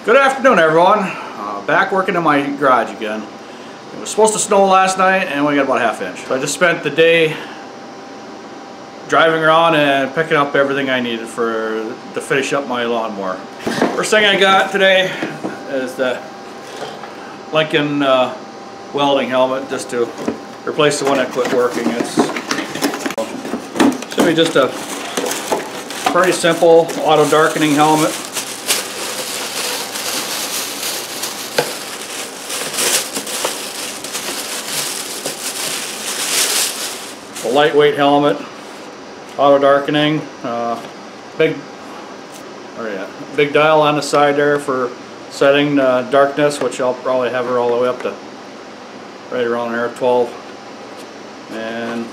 Good afternoon, everyone. Back working in my garage again. It was supposed to snow last night and we got about a half inch. So I just spent the day driving around and picking up everything I needed to finish up my lawnmower. First thing I got today is the Lincoln welding helmet, just to replace the one that quit working. It's should be just a pretty simple auto darkening helmet. A lightweight helmet, auto darkening, big dial on the side there for setting darkness, which I'll probably have her all the way up to right around there, 12, and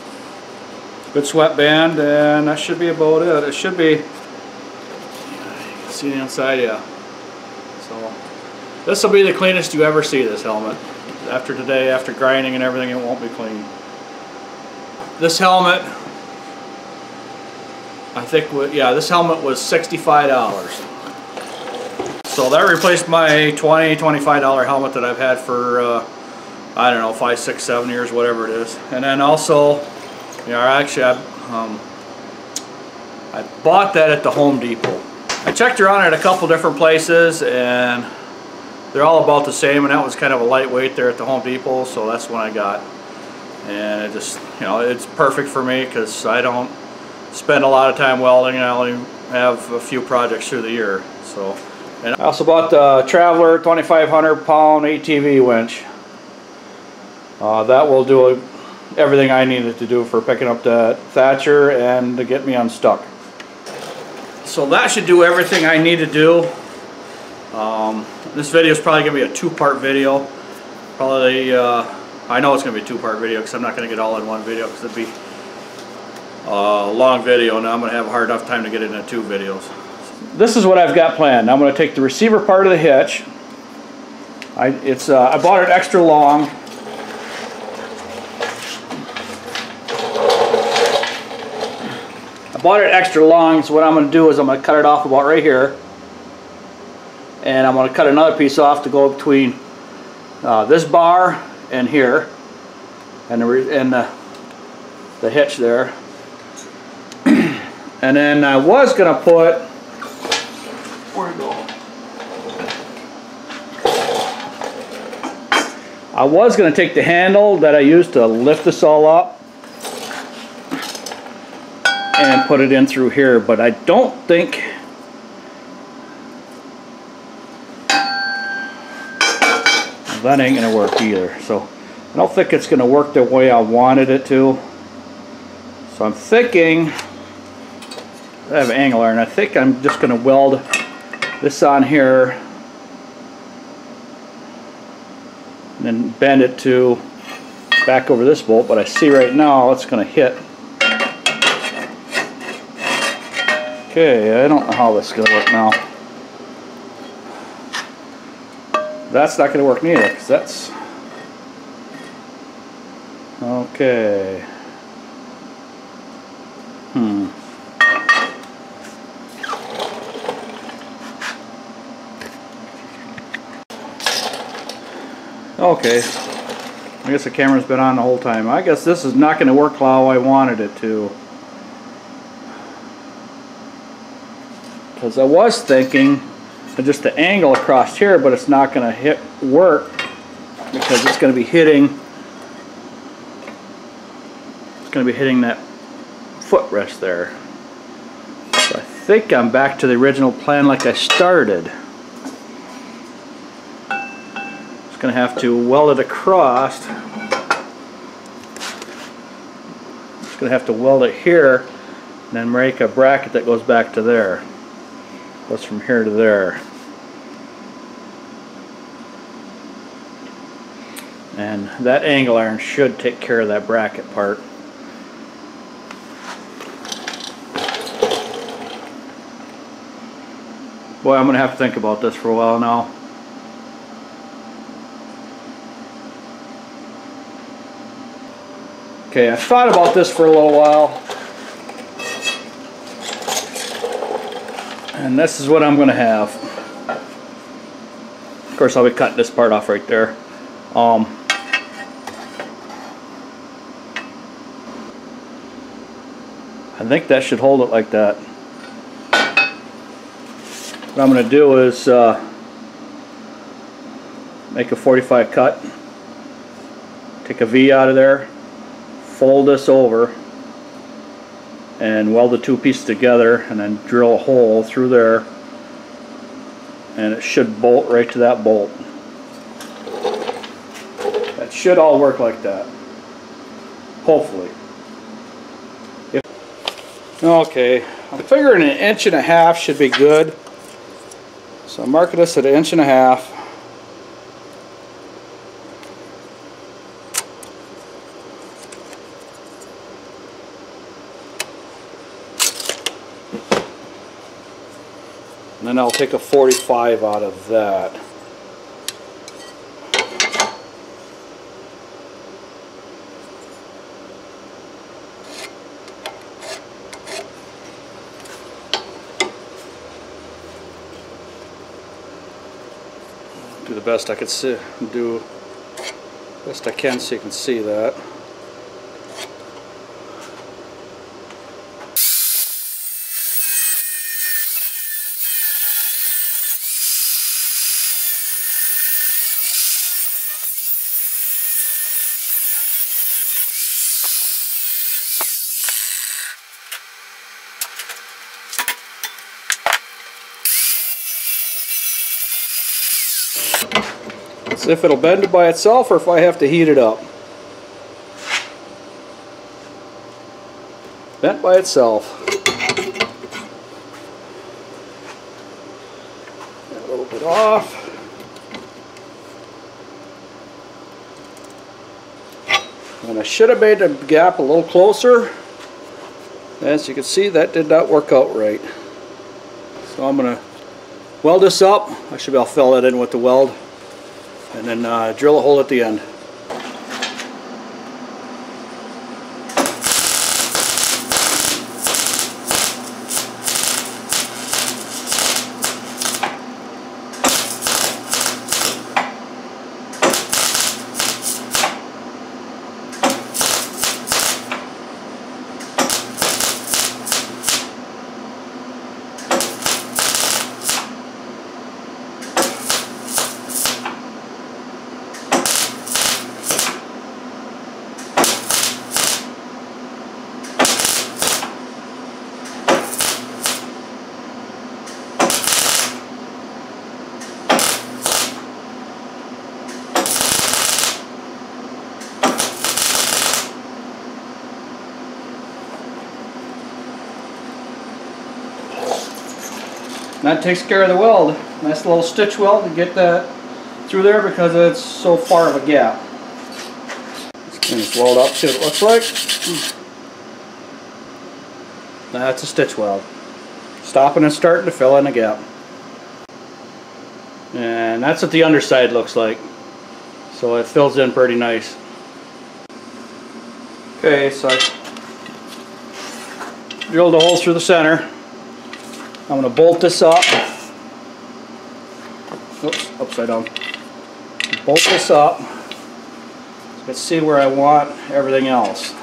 good sweatband, and that should be about it. It should be, you can see the inside, yeah. So this will be the cleanest you ever see this helmet. After today, after grinding and everything, it won't be clean. This helmet, I think, this helmet was $65. So that replaced my $25 helmet that I've had for, I don't know, 5, 6, 7 years, whatever it is. And then also, actually, I bought that at the Home Depot. I checked around at a couple different places, and they're all about the same, and that was kind of a lightweight there at the Home Depot, so that's what I got. And it just, it's perfect for me because I don't spend a lot of time welding, and I only have a few projects through the year. So, and I also bought the Traveler 2,500 pound ATV winch. That will do everything I needed to do for picking up the thatcher and to get me unstuck. So that should do everything I need to do. This video is probably going to be a two-part video. Probably. I know it's going to be a two-part video because I'm not going to get all in one video because it'd be a long video and I'm going to have a hard enough time to get it into 2 videos. This is what I've got planned. I'm going to take the receiver part of the hitch. I bought it extra long. So what I'm going to do is I'm going to cut it off about right here. And I'm going to cut another piece off to go between this bar and here, and the hitch there. And then I was going to put, where'd it go? I was going to take the handle that I used to lift this all up and put it in through here, but I don't think that ain't gonna work either. So I don't think it's gonna work the way I wanted it to. So I'm thinking, I have an angle iron, I think I'm just gonna weld this on here and then bend it to back over this bolt, but I see right now it's gonna hit. Okay, I don't know how this is gonna work now. That's not going to work neither, because that's okay. Okay, I guess the camera's been on the whole time. I guess this is not going to work how I wanted it to, because I was thinking just the angle across here, but it's not going to work because it's going to be hitting. It's going to be hitting that footrest there. So I think I'm back to the original plan like I started. Just going to have to weld it across. Just going to have to weld it here, and then make a bracket that goes back to there. Goes from here to there. And that angle iron should take care of that bracket part. Boy, I'm going to have to think about this for a while now. Okay, I've thought about this for a little while. And this is what I'm going to have. course, I'll be cutting this part off right there. I think that should hold it like that. What I'm going to do is make a 45 cut, take a V out of there, fold this over, and weld the two pieces together, and then drill a hole through there, and it should bolt right to that bolt. That should all work like that, hopefully. Okay, I'm figuring 1.5 inches should be good, so I'm marking this at 1.5 inches. And then I'll take a 45 out of that. Do the best I could see, do best I can so you can see that. See if it'll bend by itself or if I have to heat it up. Bent by itself. Get a little bit off. And I should have made the gap a little closer. As you can see, that did not work out right. So I'm going to weld this up. I should be able to fill it in with the weld. And then drill a hole at the end. That takes care of the weld. Nice little stitch weld to get that through there because it's so far of a gap. Let's clean this weld up, see what it looks like. That's a stitch weld. Stopping and starting to fill in a gap. And that's what the underside looks like. So it fills in pretty nice. Okay, so I drilled a hole through the center. I'm going to bolt this up. Oops, upside down. Bolt this up. Let's see where I want everything else.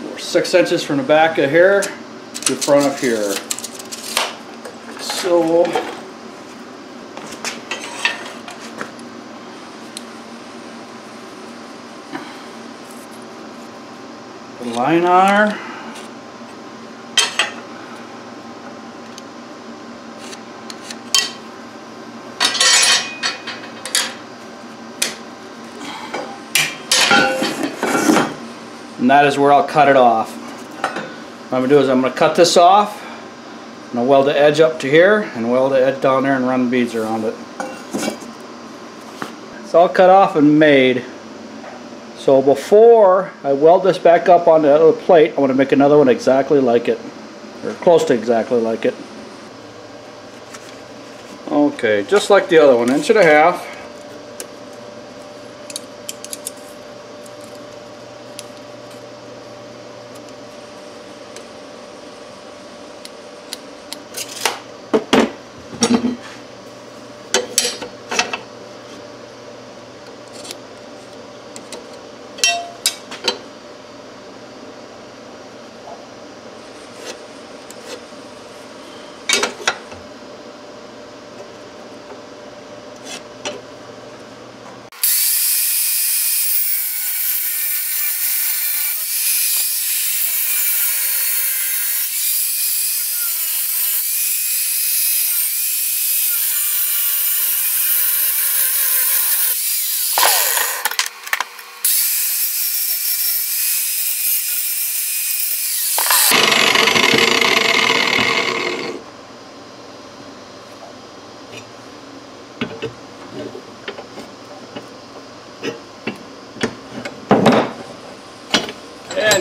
We're 6 inches from the back of here to the front of here. So line on her. And that is where I'll cut it off. What I'm going to do is I'm going to cut this off. I'm going to weld the edge up to here and weld the edge down there and run beads around it. It's all cut off and made. So before I weld this back up on the other plate, I want to make another one exactly like it, or close to exactly like it. Okay, just like the other one, 1.5 inches.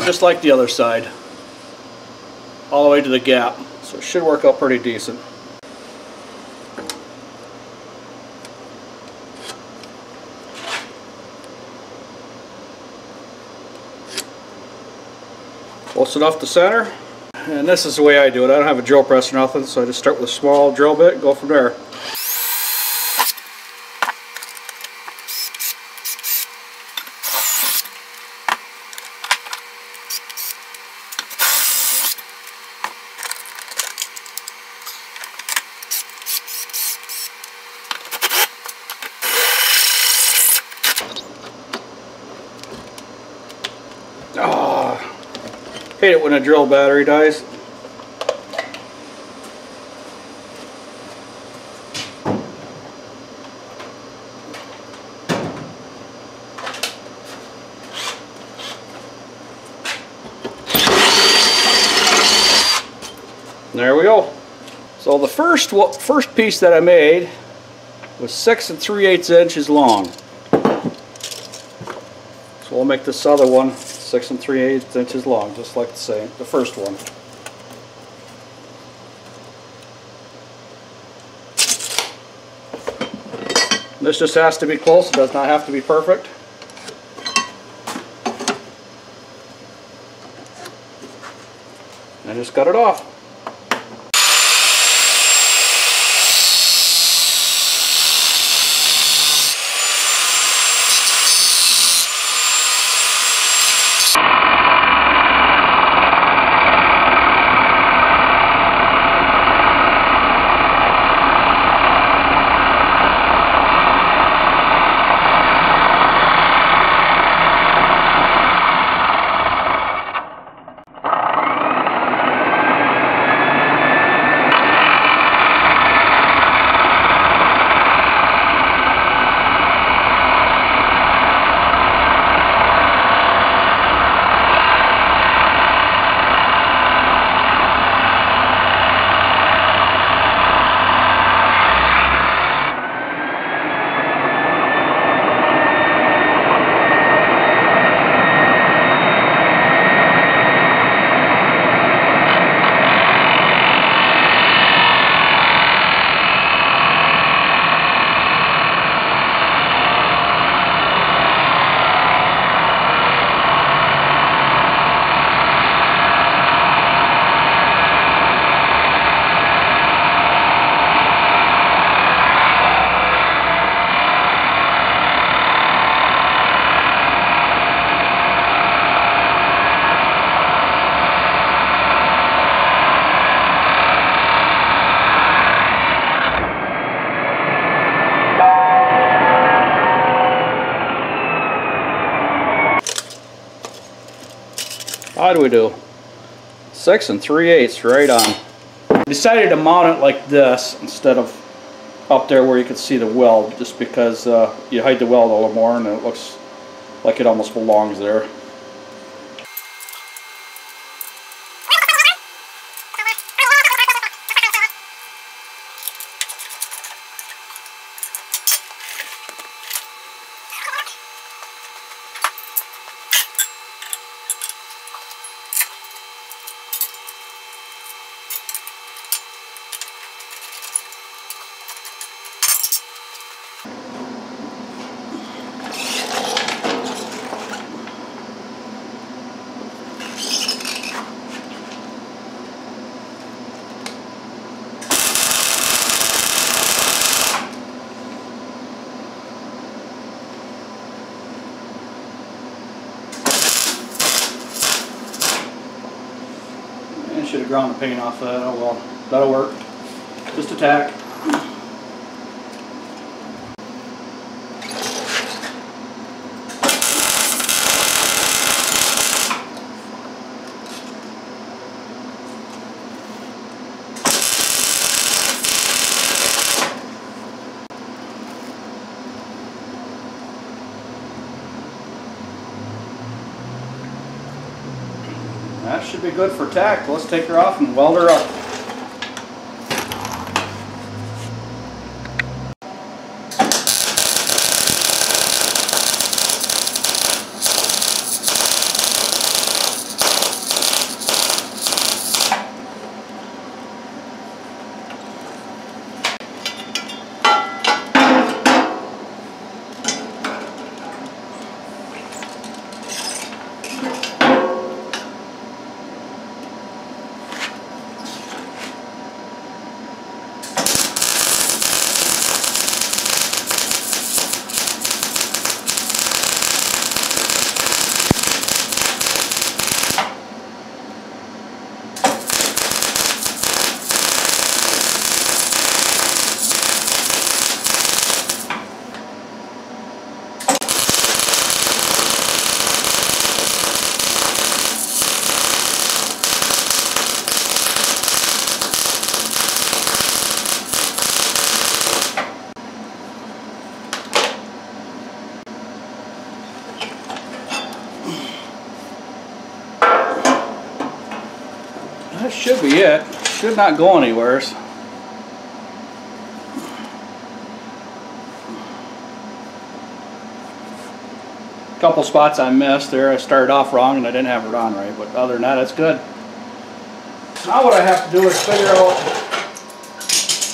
side just like the other side, all the way to the gap, so it should work out pretty decent. Close enough to center, and this is the way I do it. I don't have a drill press or nothing, so I just start with a small drill bit and go from there. Hate it when a drill battery dies. There we go. So the first piece that I made was 6 3/8 inches long. So we'll make this other one 6 3/8 inches long, just like the first one. This just has to be close, it does not have to be perfect. And just cut it off. How do we do? 6 3/8, right on. I decided to mount it like this instead of up there where you can see the weld, just because you hide the weld a little more and it looks like it almost belongs there. Should have ground the paint off that. Oh well, that'll work. Just a tack. That should be good for tack. Let's take her off and weld her up. That should be it. Should not go anywhere. Couple spots I missed there. I started off wrong and I didn't have it on right, but other than that, it's good. Now what I have to do is figure out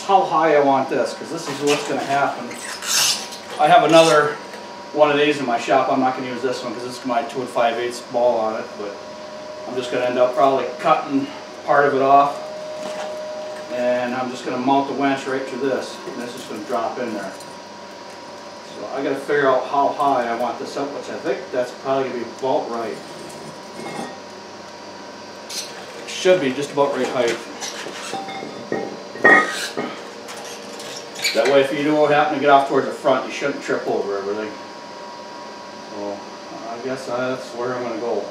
how high I want this, because this is what's going to happen. I have another one of these in my shop. I'm not going to use this one because it's my 2 5/8 ball on it, but I'm just going to end up probably cutting part of it off, and I'm just going to mount the winch right to this, and this is going to drop in there. So I got to figure out how high I want this up, which I think that's probably going to be about right. It should be just about right height. That way if you do happen to get off towards the front, you shouldn't trip over everything. So I guess that's where I'm going to go.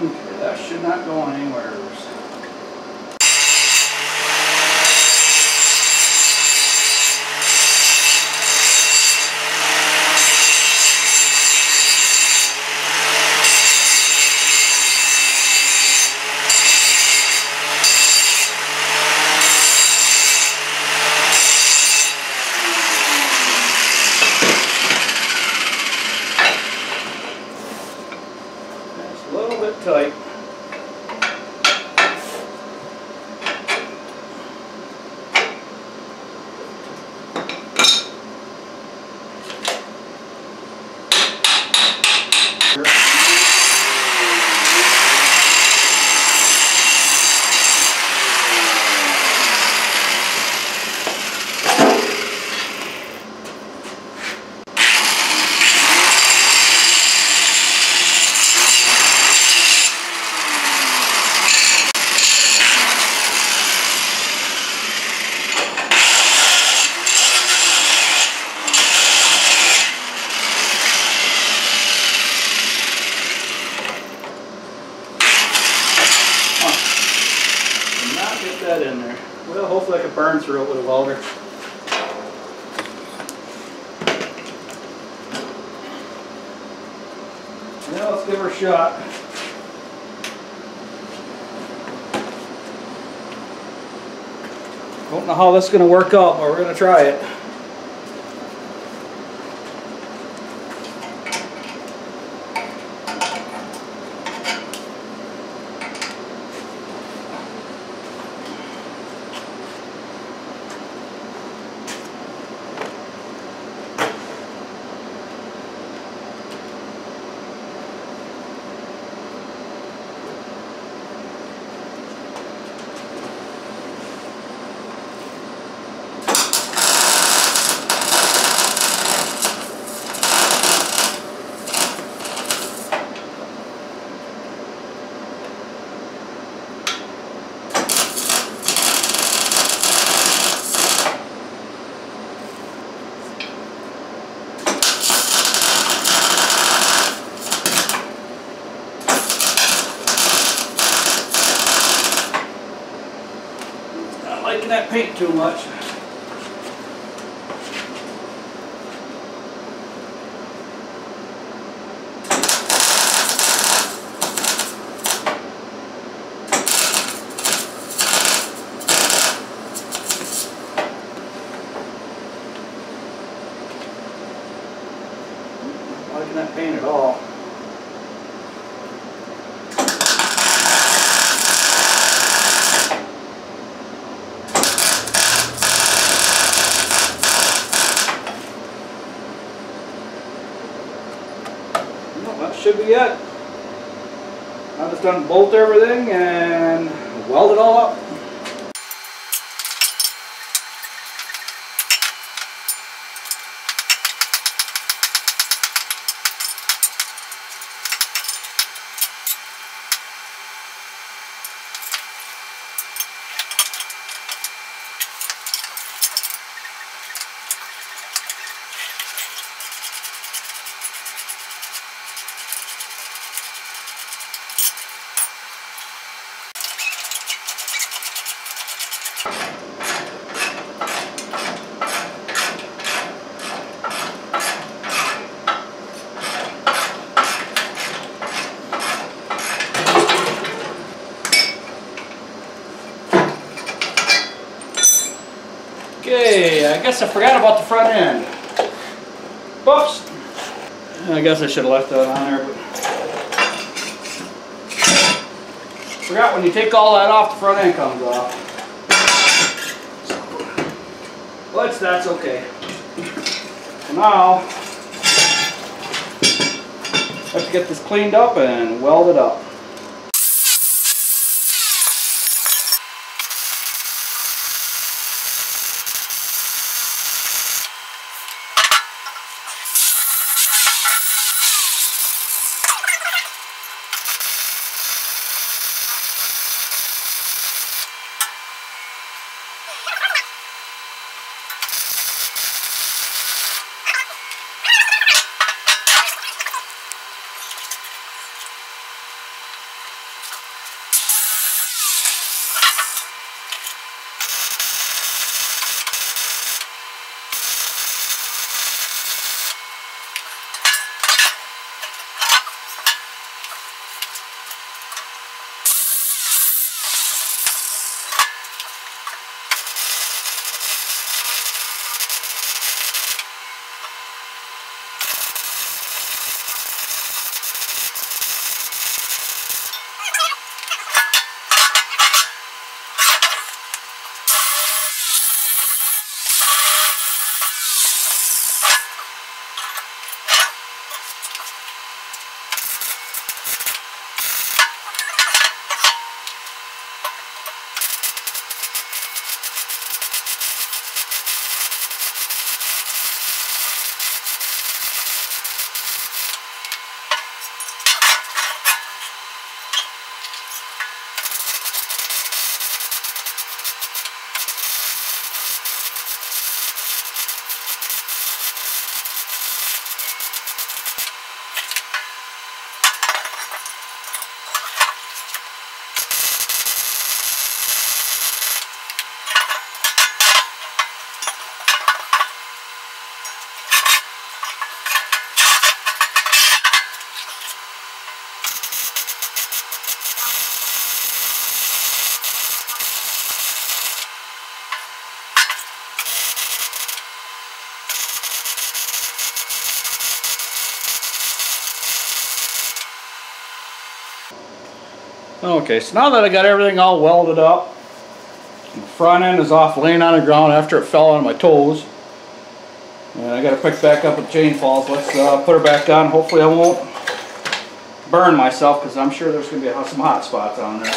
Okay, that should not go anywhere. That's a little bit tight. Get that in there. Well, hopefully I can burn through it with a welder. Yeah, let's give her a shot. Don't know how this is going to work out, but we're going to try it. Liking that paint too much. Not liking that paint at all. That should be it. I've just done bolt everything and weld it all up. Okay, I guess I forgot about the front end. Whoops. I guess I should have left that on there, but forgot when you take all that off, the front end comes off. But that's okay. So now, I have to get this cleaned up and welded up. Okay, so now that I got everything all welded up, the front end is off laying on the ground after it fell on my toes. And I got to pick back up with chain falls. Let's put her back on. Hopefully I won't burn myself because I'm sure there's going to be some hot spots on there.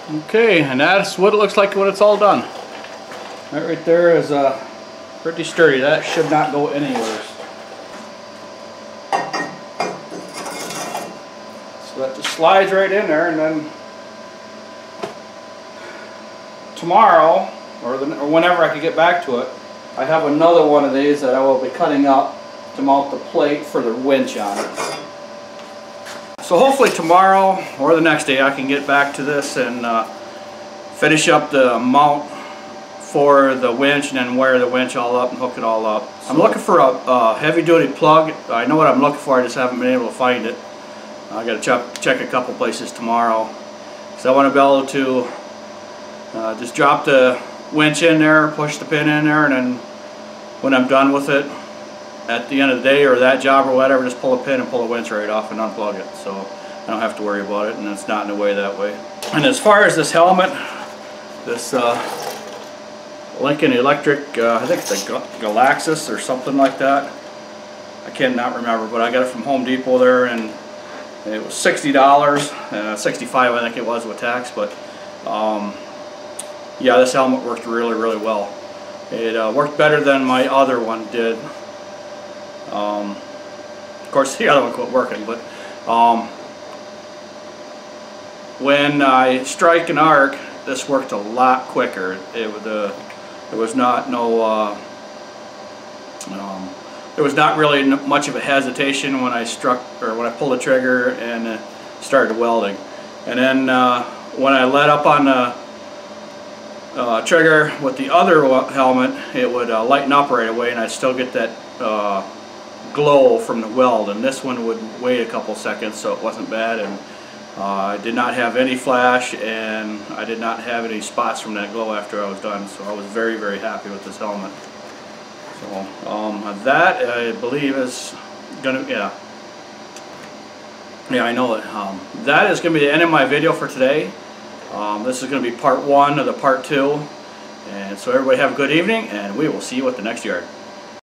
Okay, and that's what it looks like when it's all done. That right there is pretty sturdy. That should not go anywhere. So that just slides right in there, and then tomorrow, or whenever I can get back to it, I have another one of these that I will be cutting up to mount the plate for the winch on it. So hopefully tomorrow or the next day I can get back to this and finish up the mount for the winch and then wire the winch all up and hook it all up. So I'm looking for a heavy-duty plug. I know what I'm looking for, I just haven't been able to find it. I got to check a couple places tomorrow, because I want to be able to just drop the winch in there, push the pin in there, and then when I'm done with it at the end of the day or that job or whatever, just pull a pin and pull the winch right off and unplug it, so I don't have to worry about it and it's not in the way that way. And as far as this helmet, this Lincoln Electric, I think it's a Galaxus or something like that. I cannot remember, but I got it from Home Depot there, and it was $60, $65 I think it was with tax, but yeah, this helmet worked really well. It worked better than my other one did. Of course the other one quit working, but when I strike an arc, this worked a lot quicker. There was not really much of a hesitation when I struck, or when I pulled the trigger and started welding. And then when I let up on the trigger with the other helmet, it would lighten up right away, and I'd still get that glow from the weld. And this one would wait a couple seconds, so it wasn't bad. And I did not have any flash, and I did not have any spots from that glow after I was done. So I was very happy with this helmet. So that I believe is gonna, yeah, I know it. That is gonna be the end of my video for today. This is going to be part 1 of the part 2, and so everybody have a good evening, and we will see you at the next yard.